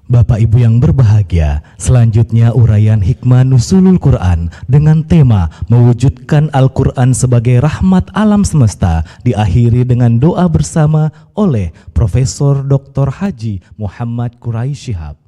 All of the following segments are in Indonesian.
Bapak Ibu yang berbahagia, selanjutnya uraian hikmah Nuzulul Quran dengan tema mewujudkan Al-Quran sebagai rahmat alam semesta diakhiri dengan doa bersama oleh Profesor Dr. Haji Muhammad Quraisy Shihab.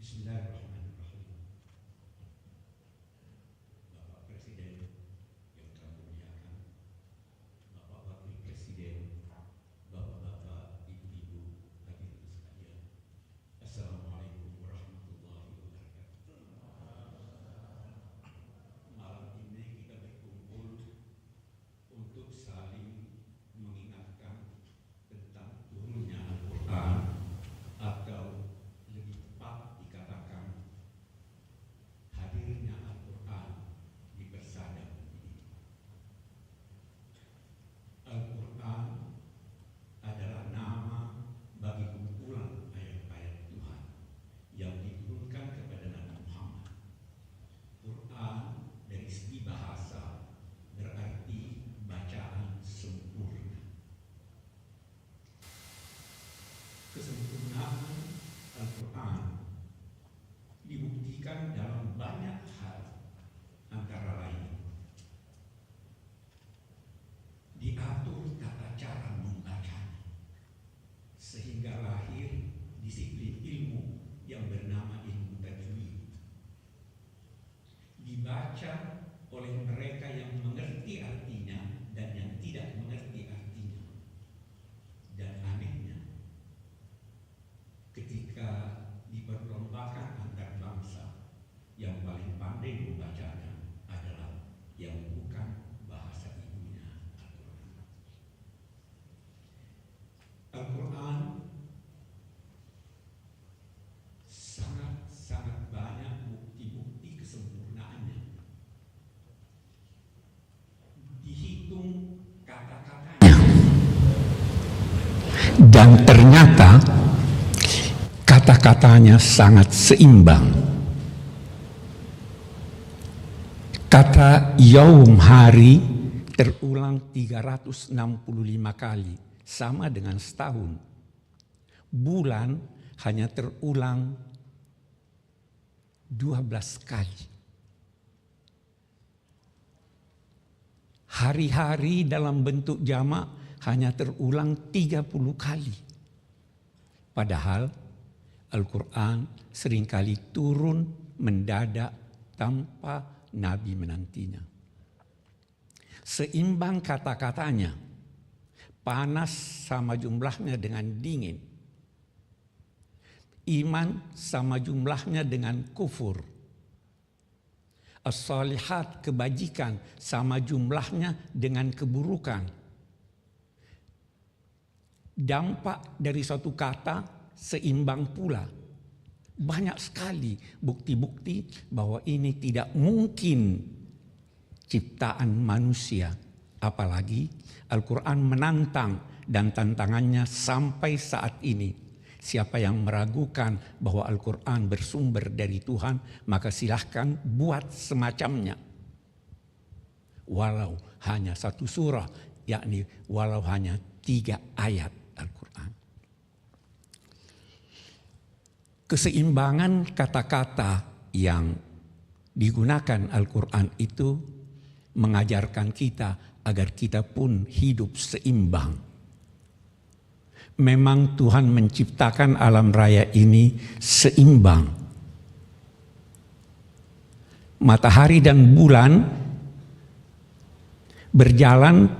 Bismillahirrahmanirrahim. Bapak Presiden yang kami muliakan, Bapak Wakil Presiden, Bapak-bapak, Ibu-ibu, hadirin sekalian. Assalamualaikum warahmatullahi wabarakatuh. Malam ini kita berkumpul untuk saling mengingatkan tentang turunnya Al-Quran, atau lebih tepat dikatakan hadirnya Al-Quran di persada ini. Al-Quran adalah nama bagi kumpulan ayat-ayat Tuhan yang diturunkan kepada Nabi Muhammad. Quran dari segi bahasa berarti bacaan sempurna. Kesempurnaan Al-Quran dibuktikan dalam banyak hal, antara lain diatur tata cara membacanya sehingga lahir disiplin ilmu yang bernama ilmu tajwid, dibaca oleh mereka yang mengerti artinya dan yang tidak mengerti artinya. Dan anehnya, ketika diperlombakan antar bangsa, yang paling pandai membacanya adalah yang bukan bahasa ibunya, Al-Quran. Al-Quran sangat banyak bukti-bukti kesempurnaannya. Dihitung kata-katanya, dan ternyata kata-katanya sangat seimbang. Kata yaum, hari, terulang 365 kali, sama dengan setahun. Bulan hanya terulang 12 kali. Hari-hari dalam bentuk jamak hanya terulang 30 kali. Padahal Al-Quran seringkali turun mendadak tanpa Nabi menantinya. Seimbang kata-katanya, panas sama jumlahnya dengan dingin. Iman sama jumlahnya dengan kufur. As-salihat, kebajikan, sama jumlahnya dengan keburukan. Dampak dari suatu kata seimbang pula. Banyak sekali bukti-bukti bahwa ini tidak mungkin ciptaan manusia. Apalagi Al-Quran menantang, dan tantangannya sampai saat ini. Siapa yang meragukan bahwa Al-Quran bersumber dari Tuhan, maka silahkan buat semacamnya. Walau hanya satu surah, yakni walau hanya 3 ayat Al-Quran. Keseimbangan kata-kata yang digunakan Al-Quran itu mengajarkan kita agar kita pun hidup seimbang. Memang Tuhan menciptakan alam raya ini seimbang. Matahari dan bulan berjalan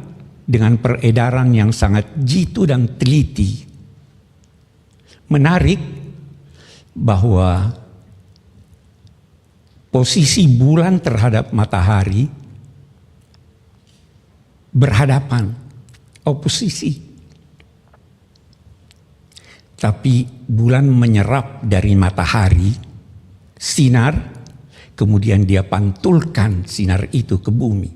dengan peredaran yang sangat jitu dan teliti. Menarik bahwa posisi bulan terhadap matahari berhadapan, oposisi. Tapi bulan menyerap dari matahari sinar, kemudian dia pantulkan sinar itu ke bumi.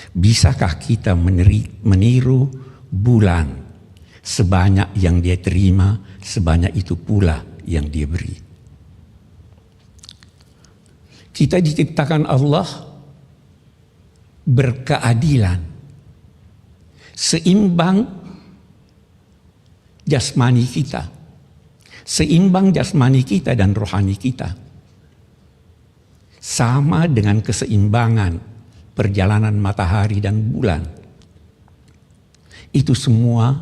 Bisakah kita meniru bulan? Sebanyak yang dia terima, sebanyak itu pula yang dia beri. Kita diciptakan Allah berkeadilan, seimbang jasmani kita, seimbang jasmani kita dan rohani kita, sama dengan keseimbangan perjalanan matahari dan bulan. Itu semua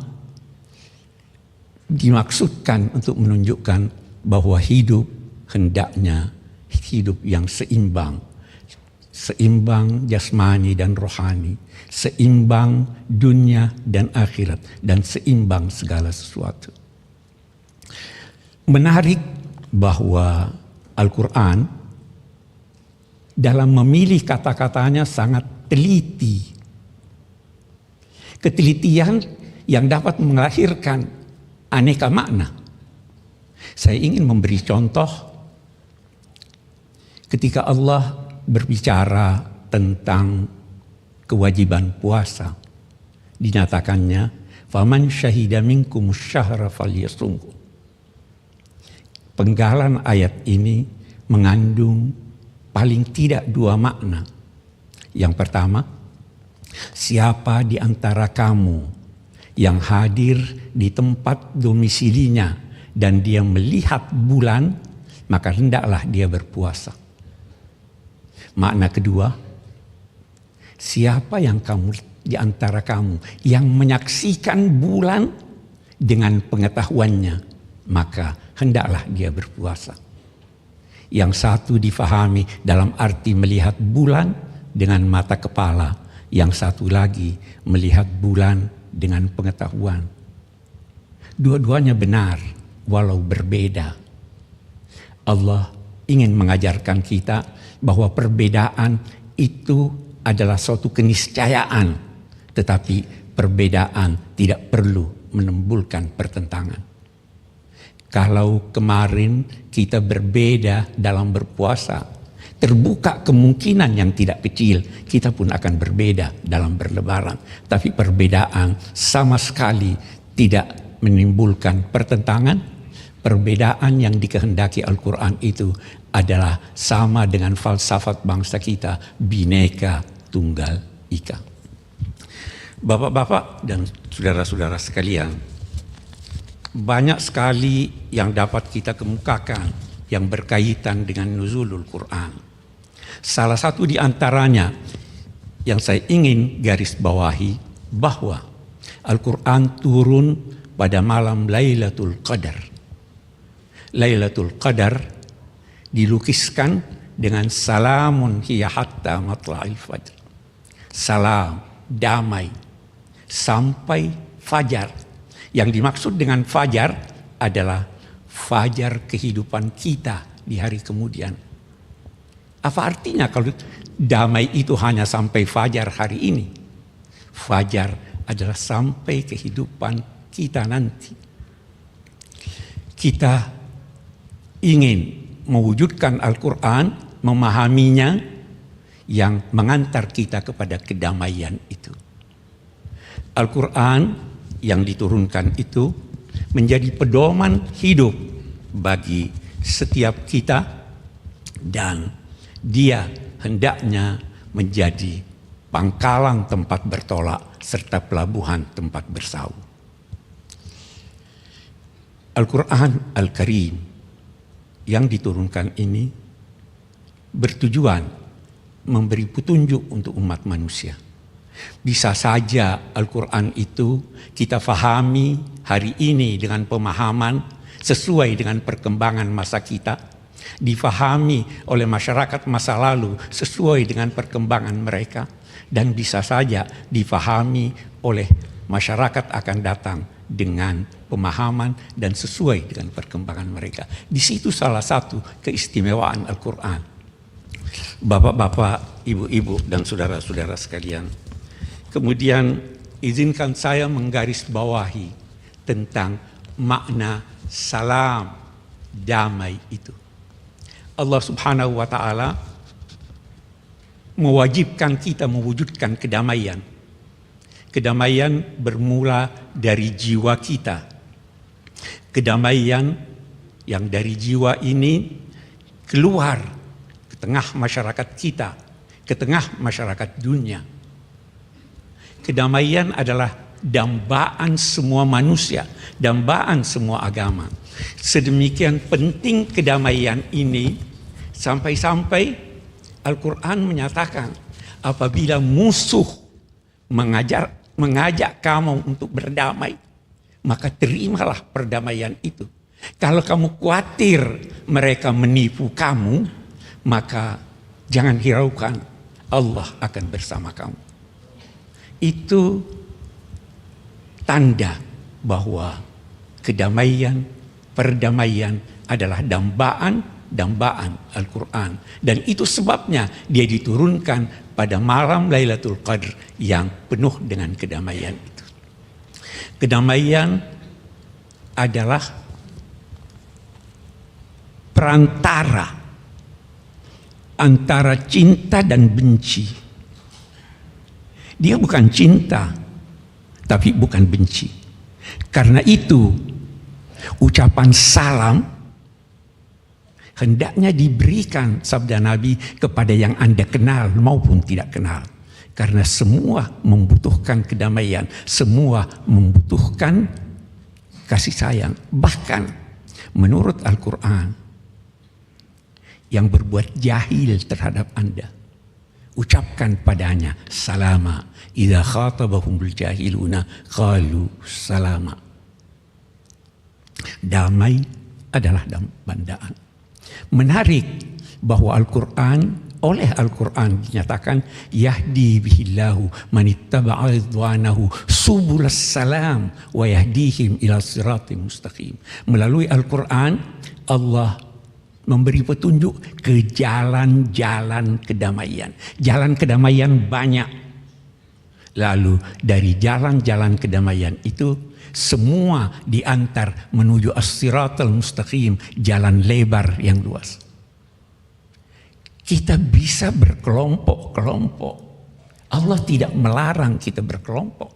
dimaksudkan untuk menunjukkan bahwa hidup hendaknya hidup yang seimbang. Seimbang jasmani dan rohani, seimbang dunia dan akhirat, dan seimbang segala sesuatu. Menarik bahwa Al-Quran dalam memilih kata-katanya sangat teliti. Ketelitian yang dapat melahirkan aneka makna. Saya ingin memberi contoh ketika Allah berbicara tentang kewajiban puasa. Dinyatakannya, "Faman syahida minkum syahra falyasumhu." Penggalan ayat ini mengandung paling tidak dua makna. Yang pertama, siapa di antara kamu yang hadir di tempat domisilinya dan dia melihat bulan, maka hendaklah dia berpuasa. Makna kedua, siapa yang kamu di antara kamu yang menyaksikan bulan dengan pengetahuannya, maka hendaklah dia berpuasa. Yang satu difahami dalam arti melihat bulan dengan mata kepala, yang satu lagi melihat bulan dengan pengetahuan. Dua-duanya benar, walau berbeda. Allah ingin mengajarkan kita bahwa perbedaan itu adalah suatu keniscayaan, tetapi perbedaan tidak perlu menimbulkan pertentangan. Kalau kemarin kita berbeda dalam berpuasa, terbuka kemungkinan yang tidak kecil kita pun akan berbeda dalam berlebaran. Tapi perbedaan sama sekali tidak menimbulkan pertentangan. Perbedaan yang dikehendaki Al-Quran itu adalah sama dengan falsafat bangsa kita, Bhinneka Tunggal Ika. Bapak-bapak dan saudara-saudara sekalian, banyak sekali yang dapat kita kemukakan yang berkaitan dengan nuzulul Quran. Salah satu di antaranya yang saya ingin garis bawahi bahwa Al-Quran turun pada malam Lailatul Qadar. Lailatul Qadar dilukiskan dengan salamun hiya hatta matla'il fajr. Salam, damai, sampai fajar. Yang dimaksud dengan fajar adalah fajar kehidupan kita di hari kemudian. Apa artinya kalau damai itu hanya sampai fajar hari ini? Fajar adalah sampai kehidupan kita nanti. Kita ingin mewujudkan Al-Quran, memahaminya, yang mengantar kita kepada kedamaian itu. Al-Quran yang diturunkan itu menjadi pedoman hidup bagi setiap kita, dan dia hendaknya menjadi pangkalan tempat bertolak serta pelabuhan tempat bersau. Al-Quran Al-Karim yang diturunkan ini bertujuan memberi petunjuk untuk umat manusia. Bisa saja Al-Quran itu kita fahami hari ini dengan pemahaman sesuai dengan perkembangan masa kita, difahami oleh masyarakat masa lalu sesuai dengan perkembangan mereka, dan bisa saja difahami oleh masyarakat akan datang dengan pemahaman dan sesuai dengan perkembangan mereka. Di situ salah satu keistimewaan Al-Quran. Bapak-bapak, ibu-ibu, dan saudara-saudara sekalian, kemudian izinkan saya menggarisbawahi tentang makna salam, damai itu. Allah Subhanahu wa Ta'ala mewajibkan kita mewujudkan kedamaian. Kedamaian bermula dari jiwa kita. Kedamaian yang dari jiwa ini keluar ke tengah masyarakat kita, ke tengah masyarakat dunia. Kedamaian adalah dambaan semua manusia, dambaan semua agama. Sedemikian penting kedamaian ini sampai-sampai Al-Quran menyatakan apabila musuh mengajak kamu untuk berdamai, maka terimalah perdamaian itu. Kalau kamu khawatir mereka menipu kamu, maka jangan hiraukan, Allah akan bersama kamu. Itu tanda bahwa kedamaian, perdamaian adalah dambaan Al-Quran. Dan itu sebabnya dia diturunkan pada malam Lailatul Qadar yang penuh dengan kedamaian itu. Kedamaian adalah perantara antara cinta dan benci. Dia bukan cinta, tapi bukan benci. Karena itu ucapan salam hendaknya diberikan, sabda Nabi, kepada yang Anda kenal maupun tidak kenal. Karena semua membutuhkan kedamaian, semua membutuhkan kasih sayang. Bahkan menurut Al-Quran, yang berbuat jahil terhadap Anda, ucapkan padanya salama. Idza khatabahumul jahiluna qalu salama. Damai adalah bandaan. Menarik bahwa oleh Al-Quran dinyatakan yahdi bihillahu manittaba'a ridwanahu subulas salam wa yahdihim ila siratim mustaqim. Melalui Al-Quran Allah memberi petunjuk ke jalan-jalan kedamaian. Jalan kedamaian banyak. Lalu dari jalan-jalan kedamaian itu semua diantar menuju as-siratal mustaqim, jalan lebar yang luas. Kita bisa berkelompok-kelompok. Allah tidak melarang kita berkelompok.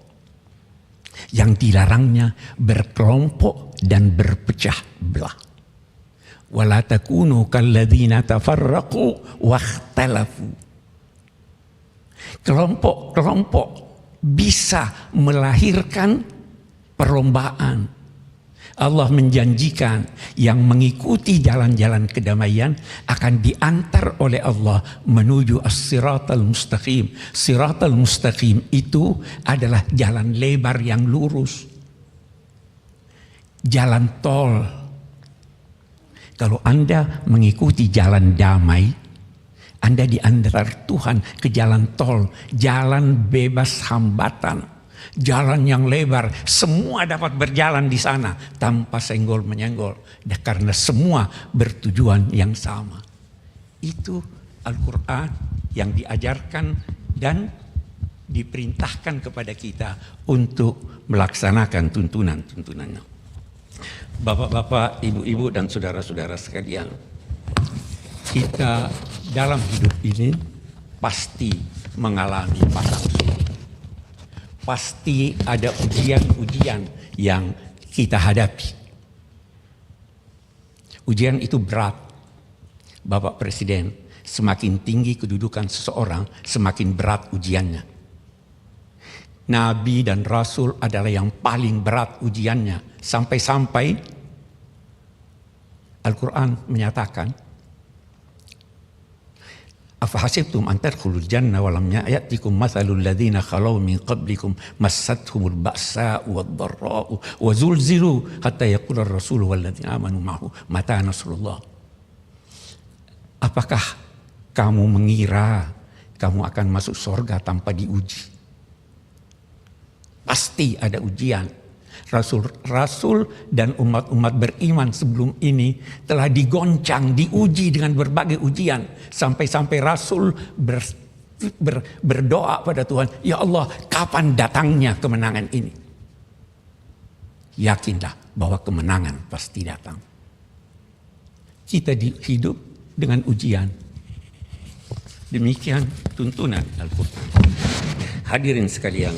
Yang dilarangnya berkelompok dan berpecah belah. Wala takunu kalladzina tafarraqu wakhtalafu. Kelompok-kelompok bisa melahirkan perlombaan. Allah menjanjikan yang mengikuti jalan-jalan kedamaian akan diantar oleh Allah menuju as-siratal mustaqim. Siratal mustaqim itu adalah jalan lebar yang lurus. Jalan tol. Kalau Anda mengikuti jalan damai, Anda diantar Tuhan ke jalan tol, jalan bebas hambatan. Jalan yang lebar, semua dapat berjalan di sana tanpa senggol-menyenggol, karena semua bertujuan yang sama. Itu Al-Quran yang diajarkan dan diperintahkan kepada kita untuk melaksanakan tuntunan-tuntunannya. Bapak-bapak, ibu-ibu, dan saudara-saudara sekalian, kita dalam hidup ini pasti mengalami pasang surut. Pasti ada ujian-ujian yang kita hadapi. Ujian itu berat. Bapak Presiden, semakin tinggi kedudukan seseorang, semakin berat ujiannya. Nabi dan Rasul adalah yang paling berat ujiannya. Sampai-sampai Al-Quran menyatakan, Afahasibtum an tadkhulul janna wa lam ya'tikum mathalul ladzina khalaw min qablikum massathumul ba'sa'u wad-dharra'u wa zulzilu hatta yaqula ar-rasulu wal ladzina amanu ma'ahu mata nasrullah. Apakah kamu mengira kamu akan masuk surga tanpa diuji? Pasti ada ujian. Rasul-rasul dan umat-umat beriman sebelum ini telah digoncang, diuji dengan berbagai ujian. Sampai-sampai Rasul berdoa pada Tuhan, "Ya Allah, kapan datangnya kemenangan ini?" Yakinlah bahwa kemenangan pasti datang. Kita hidup dengan ujian. Demikian tuntunan Al-Quran. Hadirin sekalian,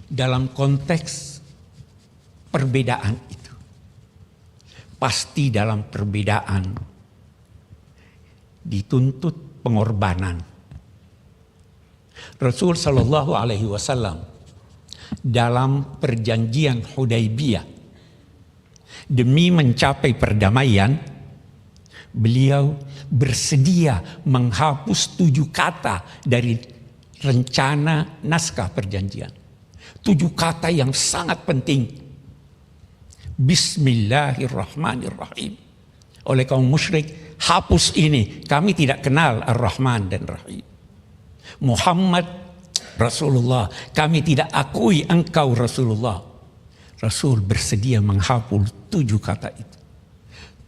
dalam konteks perbedaan itu, pasti dalam perbedaan dituntut pengorbanan. Rasul Shallallahu Alaihi Wasallam dalam perjanjian Hudaybiyah demi mencapai perdamaian, beliau bersedia menghapus 7 kata dari rencana naskah perjanjian. 7 kata yang sangat penting. Bismillahirrahmanirrahim. Oleh kaum musyrik, hapus ini. Kami tidak kenal Ar-Rahman dan Rahim. Muhammad Rasulullah. Kami tidak akui engkau Rasulullah. Rasul bersedia menghapus 7 kata itu.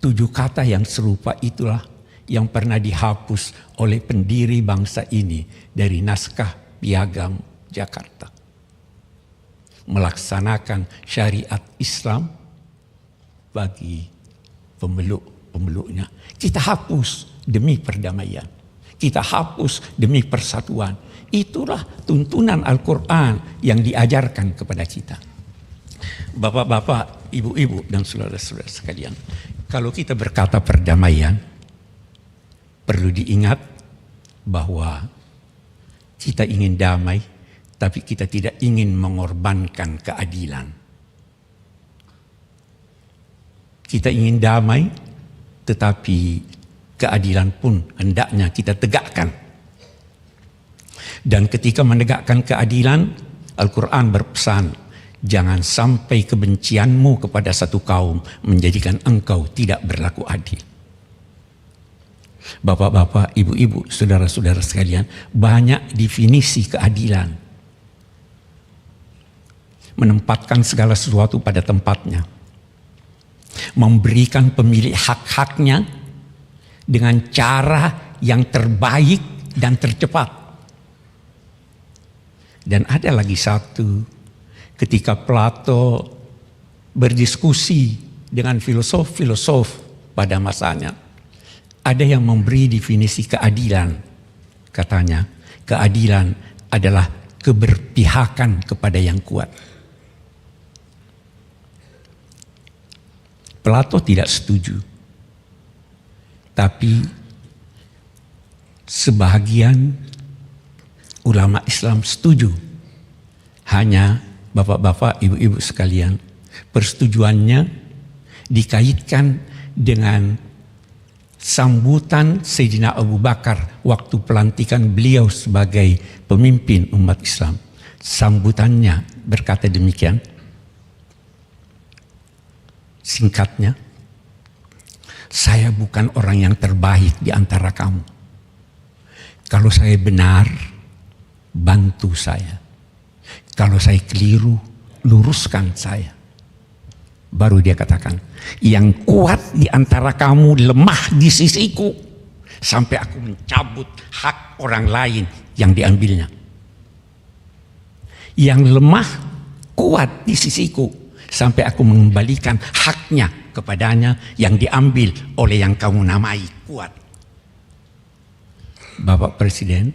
7 kata yang serupa itulah yang pernah dihapus oleh pendiri bangsa ini dari naskah Piagam Jakarta. Melaksanakan syariat Islam bagi pemeluk-pemeluknya. Kita hapus demi perdamaian. Kita hapus demi persatuan. Itulah tuntunan Al-Quran yang diajarkan kepada kita. Bapak-bapak, ibu-ibu, dan saudara-saudara sekalian, kalau kita berkata perdamaian, perlu diingat bahwa kita ingin damai, tapi kita tidak ingin mengorbankan keadilan. Kita ingin damai, tetapi keadilan pun hendaknya kita tegakkan. Dan ketika menegakkan keadilan, Al-Quran berpesan, jangan sampai kebencianmu kepada satu kaum menjadikan engkau tidak berlaku adil. Bapak-bapak, ibu-ibu, saudara-saudara sekalian, banyak definisi keadilan. Menempatkan segala sesuatu pada tempatnya. Memberikan pemilik hak-haknya dengan cara yang terbaik dan tercepat. Dan ada lagi satu, ketika Plato berdiskusi dengan filosof-filosof pada masanya, ada yang memberi definisi keadilan. Katanya, keadilan adalah keberpihakan kepada yang kuat. Plato tidak setuju. Tapi sebahagian ulama Islam setuju. Hanya bapak-bapak, ibu-ibu sekalian, persetujuannya dikaitkan dengan sambutan Sayyidina Abu Bakar waktu pelantikan beliau sebagai pemimpin umat Islam. Sambutannya berkata demikian. Singkatnya, saya bukan orang yang terbaik di antara kamu. Kalau saya benar, bantu saya. Kalau saya keliru, luruskan saya. Baru dia katakan, yang kuat di antara kamu lemah di sisiku, sampai aku mencabut hak orang lain yang diambilnya. Yang lemah kuat di sisiku, sampai aku mengembalikan haknya kepadanya yang diambil oleh yang kamu namai kuat. Bapak Presiden,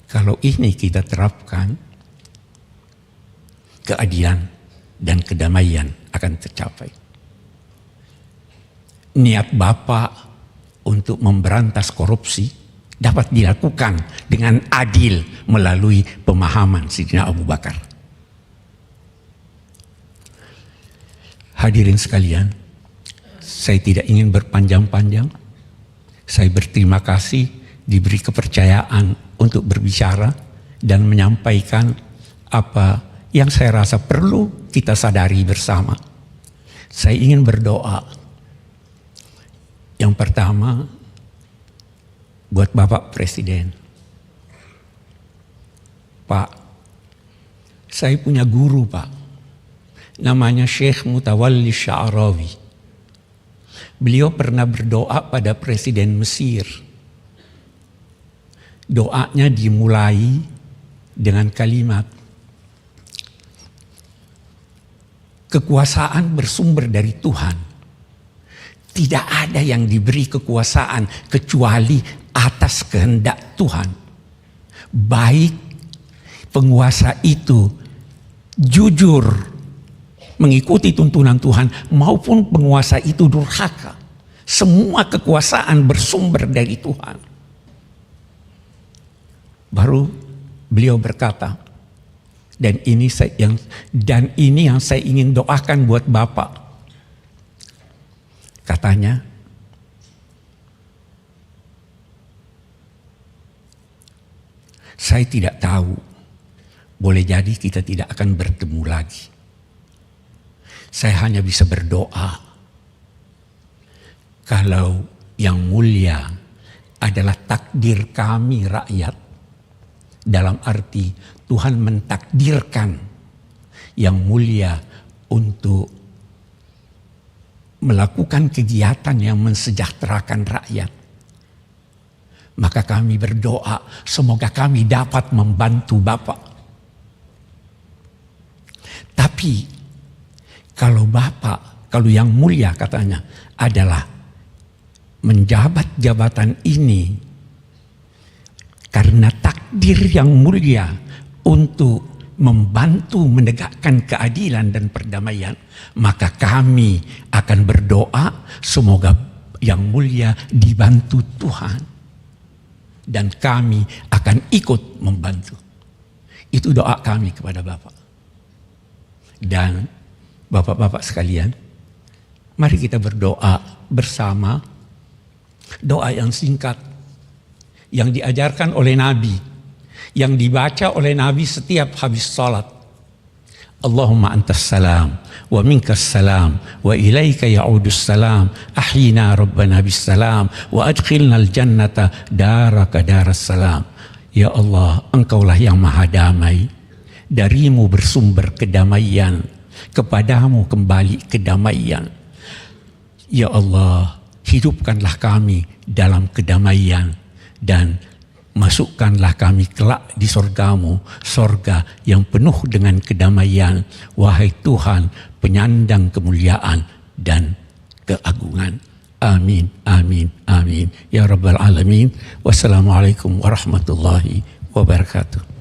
kalau ini kita terapkan, keadilan dan kedamaian akan tercapai. Niat Bapak untuk memberantas korupsi dapat dilakukan dengan adil melalui pemahaman Sayyidina Abu Bakar. Hadirin sekalian, saya tidak ingin berpanjang-panjang. Saya berterima kasih diberi kepercayaan untuk berbicara dan menyampaikan apa yang saya rasa perlu kita sadari bersama. Saya ingin berdoa Yang pertama, buat Bapak Presiden. Pak, saya punya guru Pak, namanya Syekh Mutawalli Sya'rawi. Beliau pernah berdoa pada Presiden Mesir. Doanya dimulai dengan kalimat, kekuasaan bersumber dari Tuhan. Tidak ada yang diberi kekuasaan kecuali atas kehendak Tuhan. Baik penguasa itu jujur mengikuti tuntunan Tuhan maupun penguasa itu durhaka. Semua kekuasaan bersumber dari Tuhan. Baru beliau berkata, dan ini yang saya ingin doakan buat Bapak. Katanya, saya tidak tahu, boleh jadi kita tidak akan bertemu lagi. Saya hanya bisa berdoa, kalau yang mulia adalah takdir kami rakyat, dalam arti Tuhan mentakdirkan yang mulia untuk melakukan kegiatan yang mensejahterakan rakyat. Maka kami berdoa semoga kami dapat membantu Bapak. Tapi kalau Bapak, kalau yang mulia katanya adalah menjabat jabatan ini karena takdir yang mulia untuk membantu menegakkan keadilan dan perdamaian, maka kami akan berdoa semoga yang mulia dibantu Tuhan dan kami akan ikut membantu. Itu doa kami kepada Bapak. Dan Bapak-bapak sekalian, mari kita berdoa bersama doa yang singkat yang diajarkan oleh Nabi, yang dibaca oleh Nabi setiap habis salat. Allahumma antas salam wa minkas salam wa ilaika ya'udus salam ahyina rabbana bis salam wa adkhilna al jannata daraka daras salam. Ya Allah, Engkaulah yang maha damai, darimu bersumber kedamaian, kepadamu kembali kedamaian. Ya Allah, hidupkanlah kami dalam kedamaian dan masukkanlah kami kelak di sorgamu, sorga yang penuh dengan kedamaian. Wahai Tuhan, penyandang kemuliaan dan keagungan. Amin, amin, amin. Ya Rabbal Alamin. Wassalamualaikum warahmatullahi wabarakatuh.